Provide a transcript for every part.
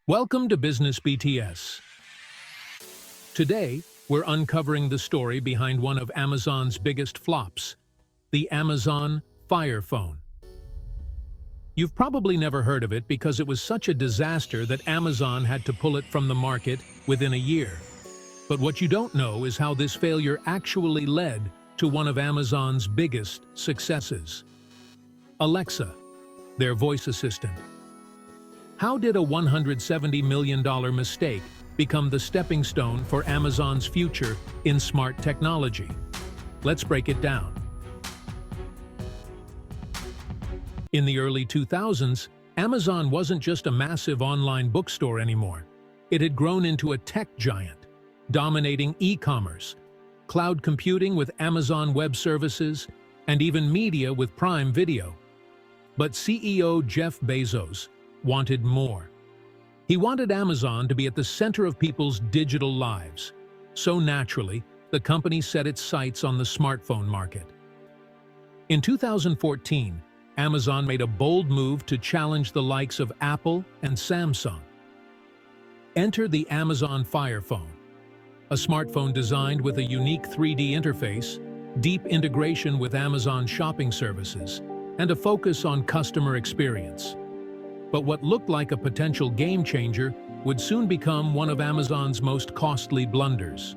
Welcome to Business BTS. Today, we're uncovering the story behind one of Amazon's biggest flops, the Amazon Fire Phone. You've probably never heard of it because it was such a disaster that Amazon had to pull it from the market within a year. But what you don't know is how this failure actually led to one of Amazon's biggest successes. Alexa, their voice assistant. How did a $170 million mistake become the stepping stone for Amazon's future in smart technology? Let's break it down. In the early 2000s, Amazon wasn't just a massive online bookstore anymore. It had grown into a tech giant, dominating e-commerce, cloud computing with Amazon Web Services, and even media with Prime Video. But CEO Jeff Bezos wanted more. He wanted Amazon to be at the center of people's digital lives. So naturally, the company set its sights on the smartphone market. In 2014, Amazon made a bold move to challenge the likes of Apple and Samsung. Enter the Amazon Fire Phone, a smartphone designed with a unique 3D interface, deep integration with Amazon shopping services, and a focus on customer experience. But what looked like a potential game changer would soon become one of Amazon's most costly blunders.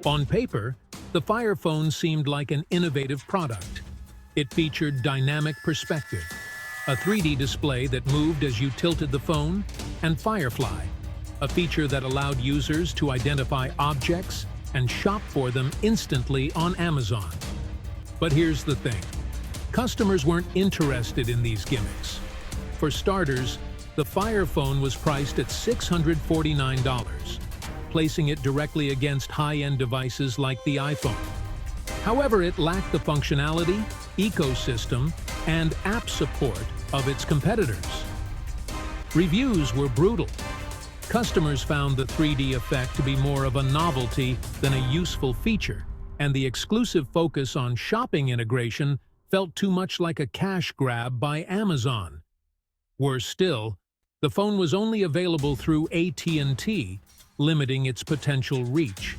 On paper, the Fire Phone seemed like an innovative product. It featured dynamic perspective, a 3D display that moved as you tilted the phone, and Firefly, a feature that allowed users to identify objects and shop for them instantly on Amazon. But here's the thing. Customers weren't interested in these gimmicks. For starters, the Fire Phone was priced at $649, placing it directly against high-end devices like the iPhone. However, it lacked the functionality, ecosystem, and app support of its competitors. Reviews were brutal. Customers found the 3D effect to be more of a novelty than a useful feature, and the exclusive focus on shopping integration felt too much like a cash grab by Amazon. Worse still, the phone was only available through AT&T, limiting its potential reach.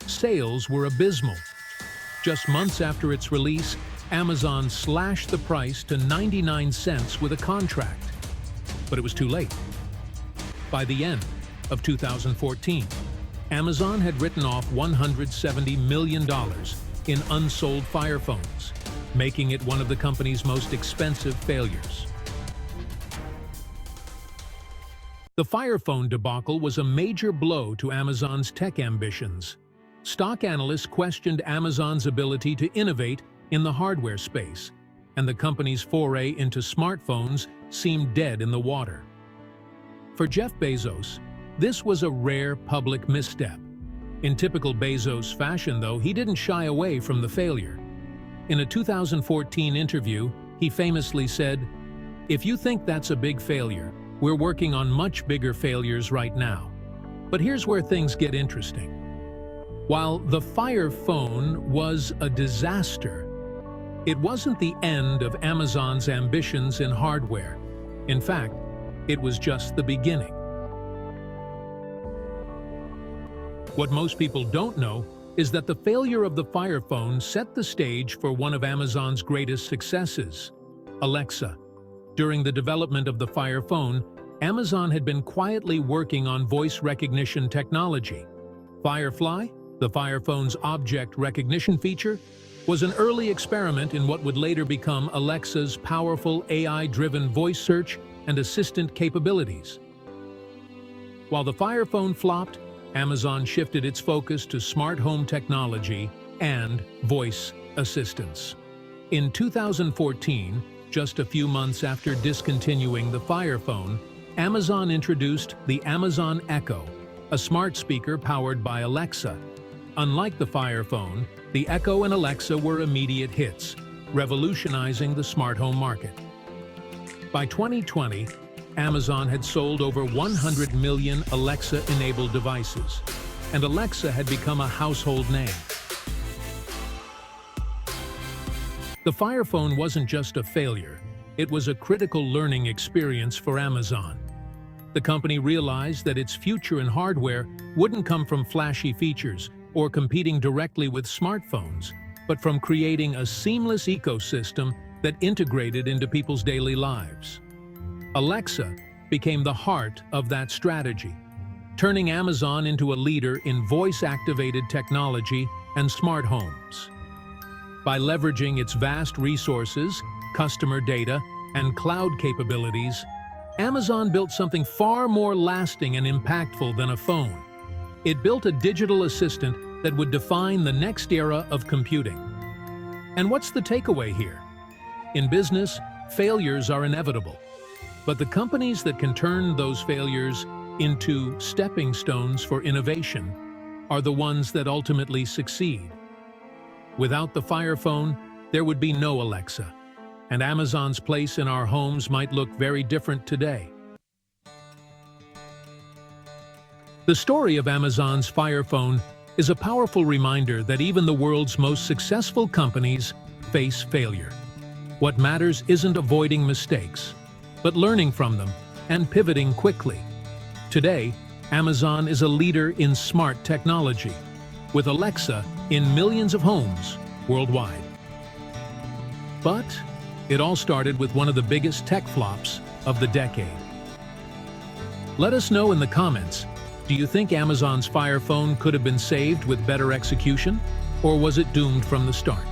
Sales were abysmal. Just months after its release, Amazon slashed the price to 99 cents with a contract. But it was too late. By the end of 2014, Amazon had written off $170 million in unsold Fire Phones, making it one of the company's most expensive failures. The Fire Phone debacle was a major blow to Amazon's tech ambitions. Stock analysts questioned Amazon's ability to innovate in the hardware space, and the company's foray into smartphones seemed dead in the water. For Jeff Bezos, this was a rare public misstep. In typical Bezos fashion, though, he didn't shy away from the failure. In a 2014 interview, he famously said, "If you think that's a big failure, we're working on much bigger failures right now." But here's where things get interesting. While the Fire Phone was a disaster, it wasn't the end of Amazon's ambitions in hardware. In fact, it was just the beginning. What most people don't know is that the failure of the Fire Phone set the stage for one of Amazon's greatest successes, Alexa. During the development of the Fire Phone, Amazon had been quietly working on voice recognition technology. Firefly, the Fire Phone's object recognition feature, was an early experiment in what would later become Alexa's powerful AI-driven voice search and assistant capabilities. While the Fire Phone flopped, Amazon shifted its focus to smart home technology and voice assistance. In 2014, just a few months after discontinuing the Fire Phone, Amazon introduced the Amazon Echo, a smart speaker powered by Alexa. Unlike the Fire Phone, the Echo and Alexa were immediate hits, revolutionizing the smart home market. By 2020, Amazon had sold over 100 million Alexa-enabled devices, and Alexa had become a household name. The Fire Phone wasn't just a failure, it was a critical learning experience for Amazon. The company realized that its future in hardware wouldn't come from flashy features or competing directly with smartphones, but from creating a seamless ecosystem that integrated into people's daily lives. Alexa became the heart of that strategy, turning Amazon into a leader in voice-activated technology and smart homes. By leveraging its vast resources, customer data, and cloud capabilities, Amazon built something far more lasting and impactful than a phone. It built a digital assistant that would define the next era of computing. And what's the takeaway here? In business, failures are inevitable. But the companies that can turn those failures into stepping stones for innovation are the ones that ultimately succeed. Without the Fire Phone, there would be no Alexa, and Amazon's place in our homes might look very different today. The story of Amazon's Fire Phone is a powerful reminder that even the world's most successful companies face failure. What matters isn't avoiding mistakes, but learning from them and pivoting quickly. Today, Amazon is a leader in smart technology, with Alexa in millions of homes worldwide. But it all started with one of the biggest tech flops of the decade. Let us know in the comments, do you think Amazon's Fire Phone could have been saved with better execution, or was it doomed from the start?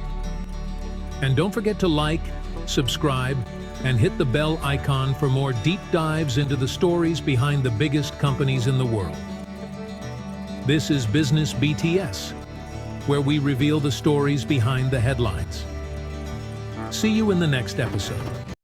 And don't forget to like, subscribe, and hit the bell icon for more deep dives into the stories behind the biggest companies in the world. This is Business BTS, where we reveal the stories behind the headlines. See you in the next episode.